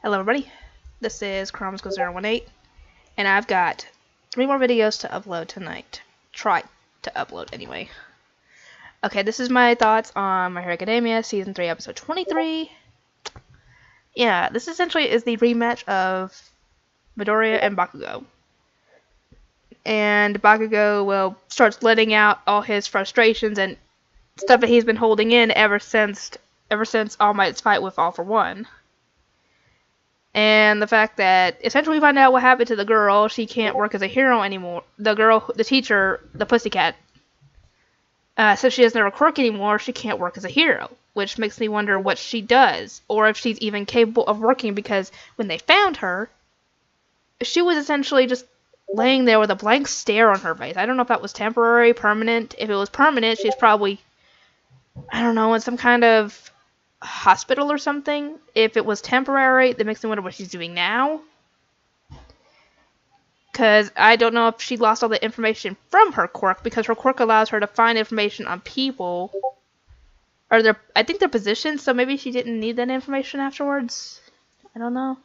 Hello everybody, this is Chromsco018, and I've got 3 more videos to upload tonight. Try to upload anyway. Okay, this is my thoughts on My Hero Academia Season 3 Episode 23. Yeah, this essentially is the rematch of Midoriya and Bakugo. And Bakugo starts letting out all his frustrations and stuff that he's been holding in ever since All Might's fight with All For One. And the fact that essentially we find out what happened to the girl. She can't work as a hero anymore. The girl, the teacher, the pussycat, since she doesn't have a quirk anymore, she can't work as a hero. Which makes me wonder what she does, or if she's even capable of working, because when they found her, she was essentially just laying there with a blank stare on her face. I don't know if that was temporary, permanent. If it was permanent, she's probably, I don't know, in some kind of hospital or something. If it was temporary, that makes me wonder what she's doing now. Because I don't know if she lost all the information from her quirk, because her quirk allows her to find information on people, or I think their positions, so maybe she didn't need that information afterwards. I don't know.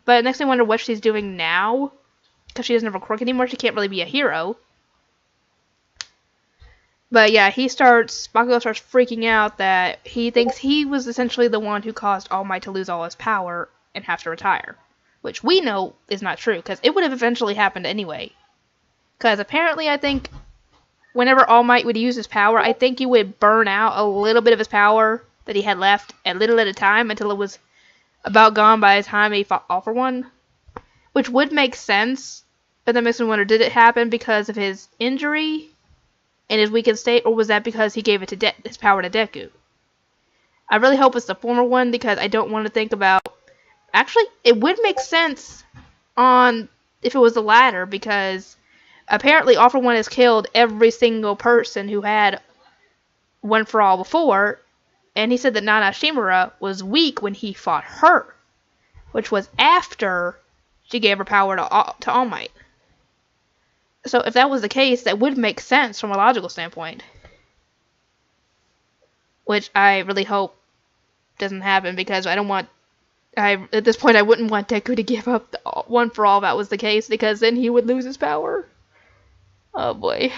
But it makes me wonder what she's doing now, because she doesn't have a quirk anymore. She can't really be a hero. But yeah, Bakugo starts freaking out that he thinks he was essentially the one who caused All Might to lose all his power and have to retire. Which we know is not true, because it would have eventually happened anyway. Because apparently, I think, whenever All Might would use his power, I think he would burn out a little bit of his power that he had left, a little at a time, until it was about gone by the time he fought All For One. Which would make sense, but that makes me wonder, did it happen because of his injury in his weakened state, or was that because he gave it to his power to Deku? I really hope it's the former one, because I don't want to think about... Actually, it would make sense if it was the latter, because apparently All For One has killed every single person who had One For All before, and he said that Nana Shimura was weak when he fought her, which was after she gave her power to All Might. So if that was the case, that would make sense from a logical standpoint. Which I really hope doesn't happen, because at this point I wouldn't want Deku to give up One For All if that was the case, because then he would lose his power. Oh boy.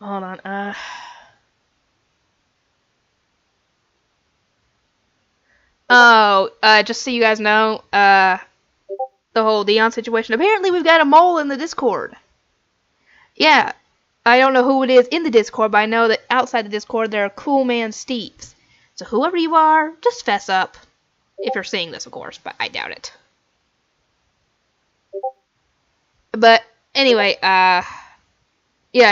Hold on, just so you guys know, the whole Dion situation. Apparently we've got a mole in the Discord. Yeah, I don't know who it is in the Discord, but I know that outside the Discord there are Cool Man Steves. So whoever you are, just fess up. If you're seeing this, of course, but I doubt it. But anyway, yeah,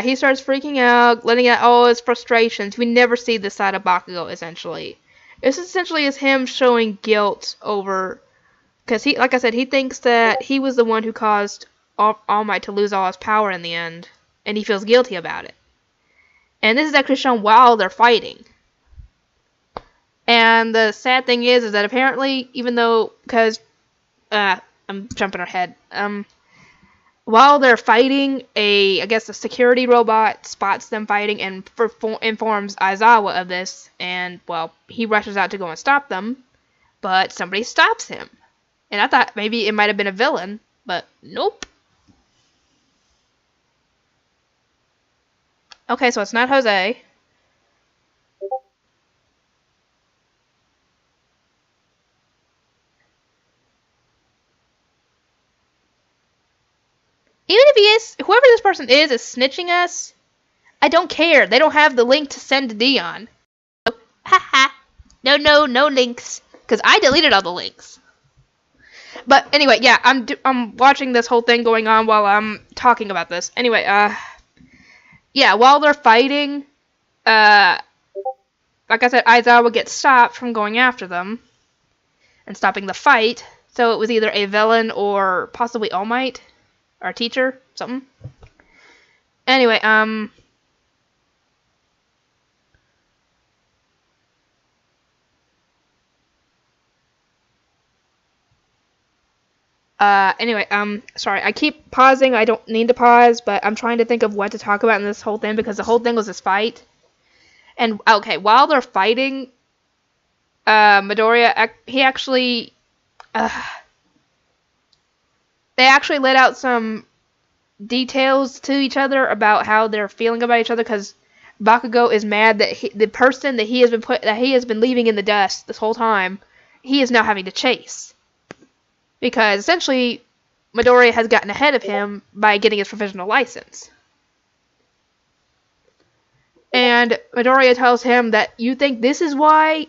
he starts freaking out, letting out all his frustrations. We never see this side of Bakugo, essentially. This essentially is him showing guilt over... Because, like I said, he thinks that he was the one who caused All Might to lose all his power in the end. And he feels guilty about it. And this is actually shown while they're fighting. And the sad thing is that apparently, even though... Because, I'm jumping ahead. While they're fighting, I guess a security robot spots them fighting and informs Aizawa of this. And, well, he rushes out to go and stop them. But somebody stops him. And I thought maybe it might have been a villain, but nope. Okay, so it's not Jose. Even if he is, whoever this person is snitching us, I don't care. They don't have the link to send to Dion. Haha. No links. Because I deleted all the links. But anyway, yeah, I'm watching this whole thing going on while I'm talking about this. Anyway, yeah, while they're fighting, like I said, Aizawa gets stopped from going after them and stopping the fight. So it was either a villain or possibly All Might, or a teacher, something. Anyway, sorry, I keep pausing. I don't need to pause, but I'm trying to think of what to talk about in this whole thing, because the whole thing was this fight. And, okay, while they're fighting, Midoriya, he actually, they actually let out some details to each other about how they're feeling about each other, because Bakugo is mad that the person that he has been leaving in the dust this whole time, he is now having to chase, because essentially Midoriya has gotten ahead of him by getting his provisional license. And Midoriya tells him that, you think this is why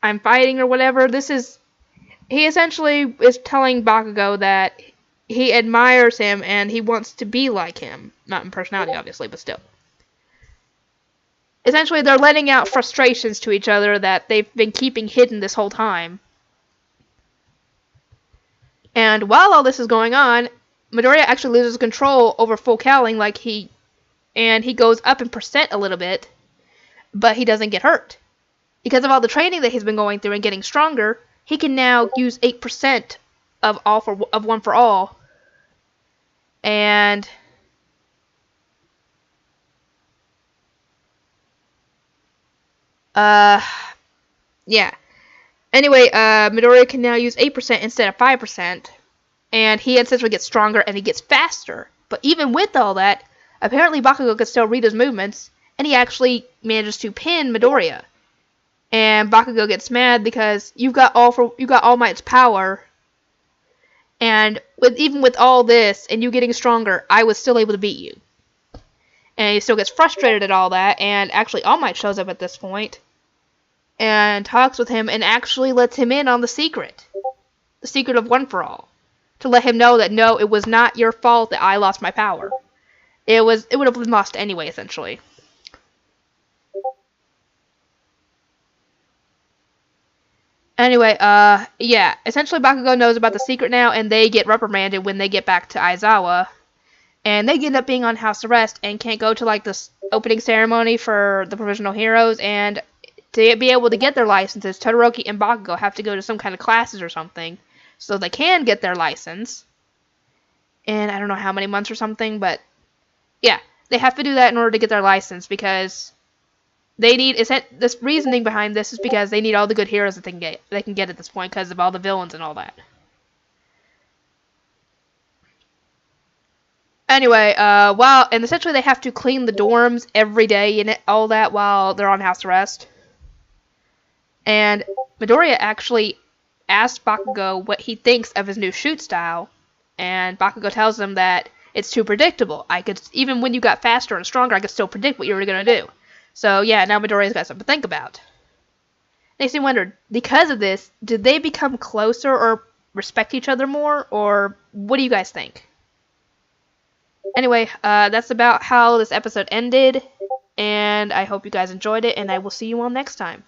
I'm fighting or whatever? He essentially is telling Bakugo that he admires him and he wants to be like him. Not in personality, obviously, but still. Essentially, they're letting out frustrations to each other that they've been keeping hidden this whole time. And while all this is going on, Midoriya actually loses control over full cowling, and he goes up in percent a little bit, but he doesn't get hurt. Because of all the training that he's been going through and getting stronger, he can now use 8% of one for all. And yeah. Anyway, Midoriya can now use 8% instead of 5%, and he essentially gets stronger and he gets faster. But even with all that, apparently Bakugo can still read his movements, and he actually manages to pin Midoriya. And Bakugo gets mad because you got All Might's power, and even with all this and you getting stronger, I was still able to beat you. And he still gets frustrated at all that, and actually All Might shows up at this point and talks with him and actually lets him in on the secret of One for All, to let him know that no, it was not your fault that I lost my power. It would have been lost anyway, essentially. Anyway, yeah, essentially Bakugo knows about the secret now, and they get reprimanded when they get back to Aizawa. And they end up being on house arrest and can't go to, this opening ceremony for the Provisional Heroes, and to be able to get their licenses, Todoroki and Bakugo have to go to some kind of classes or something, so they can get their license. And I don't know how many months or something, but yeah, they have to do that in order to get their license, because they need, this reasoning behind this is because they need all the good heroes that they can get at this point because of all the villains and all that. Anyway, and essentially they have to clean the dorms every day and all that while they're on house arrest. And Midoriya actually asked Bakugo what he thinks of his new shoot style, and Bakugo tells him that it's too predictable. Even when you got faster and stronger, I could still predict what you were going to do. So yeah, now Midoriya's got something to think about. Makes me wonder, because of this, did they become closer or respect each other more, or what do you guys think? Anyway, that's about how this episode ended, and I hope you guys enjoyed it, and I will see you all next time.